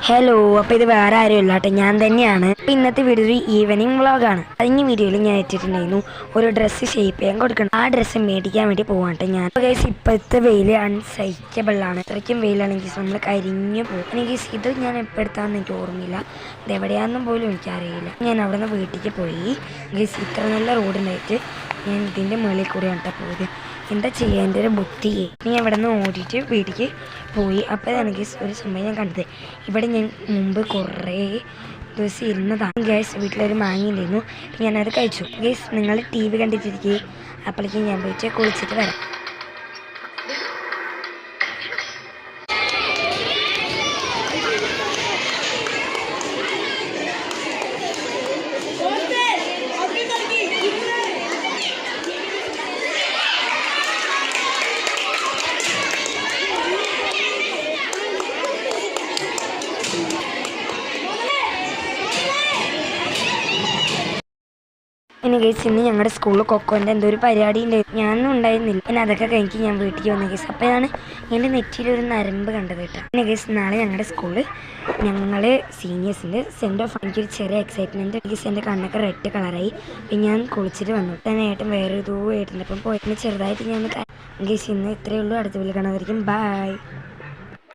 Hello, അപ്പോൾ ഇത് വേറെ ആരുമില്ല കേട്ടോ, ഞാൻ തന്നെയാണ്. അപ്പോൾ ഇന്നത്തെ വീഡിയോ ഒരു ഈവനിങ് വ്ളോഗാണ്. കഴിഞ്ഞ വീഡിയോയിൽ ഞാൻ ഇട്ടിട്ടുണ്ടായിരുന്നു ഒരു ഡ്രസ്സ് ഷേപ്പ് ചെയ്യാൻ കൊടുക്കണം. ആ ഡ്രസ്സ് മേടിക്കാൻ വേണ്ടി പോകാട്ടെ ഞാൻ. അപ്പോൾ ഗൈസ്, ഇപ്പോഴത്തെ വെയിൽ അൺസഹിക്കബിളാണ്. ഇത്രയ്ക്കും വെയിലാണെങ്കിൽ നമ്മൾ കരിഞ്ഞു പോകും. എനിക്ക് ഇത് ഞാൻ എപ്പോൾ എടുത്താണെന്ന് എനിക്ക് ഓർമ്മയില്ല, ഇത് എവിടെയാണെന്നും പോലും എനിക്കറിയില്ല. ഞാൻ അവിടെ നിന്ന് വീട്ടിലേക്ക് പോയി. ഗൈസ്, ഇത്ര നല്ല റോഡുണ്ടായിട്ട് ഞാൻ ഇതിൻ്റെ മുകളിൽ കൂടെയാണ് കേട്ടോ പോയത്. എന്താ ചെയ്യുക, എൻ്റെ ഒരു ബുദ്ധിയെ. നീ അവിടെ നിന്ന് ഓടിയിട്ട് വീട്ടിലേക്ക് പോയി. അപ്പോൾ എനിക്ക് ഒരു സംഭവം ഞാൻ കണ്ടത്, ഇവിടെ ഞാൻ മുമ്പ് കുറേ ദിവസം ഇരുന്നതാണ്. ഗ്യാസ് വീട്ടിലൊരു മാങ്ങ ഉണ്ടായിരുന്നു, ഞാനത് കഴിച്ചു. ഗ്യാസ് നിങ്ങൾ TV കണ്ടിട്ടിരിക്കുക, അപ്പോഴേക്കും ഞാൻ പോയിട്ട് കുളിച്ചിട്ട് വരാം. പിന്നെ ഗൈസ്, ഇന്ന് ഞങ്ങളുടെ സ്കൂളിൽ കൊക്കോൻ്റെ എന്തോ ഒരു പരിപാടി ഉണ്ടായിരുന്നു. ഞാനൊന്നും ഉണ്ടായിരുന്നില്ല. പിന്നെ അതൊക്കെ കഴിഞ്ഞ് ഞാൻ വീട്ടിൽ വന്ന ഗൈസ്. അപ്പോഴാണ് എൻ്റെ നെറ്റിയിലൊരു നരമ്പ് കണ്ടത് കേട്ടോ. പിന്നെ ഗൈസ്, നാളെ ഞങ്ങളുടെ സ്കൂളിൽ ഞങ്ങൾ സീനിയേഴ്സിൻ്റെ സെൻഡ് ഓഫ്. എനിക്കൊരു ചെറിയ എക്സൈറ്റ്മെൻറ്റ്. ഗൈസ്, എൻ്റെ കണ്ണൊക്കെ റെഡ് കളറായി. പിന്നെ ഞാൻ കുളിച്ചിട്ട് വന്നു. തന്നെ ഏട്ടൻ വേറെ ഏതോ ഏട്ടൻ്റെ അപ്പം പോയിട്ട് ചെറുതായിട്ട് ഞാൻ ഗൈസ്, ഇന്ന് ഇത്രയേ ഉള്ളൂ. അടുത്ത വീട്ടിൽ കാണാതിരിക്കും. ബൈ.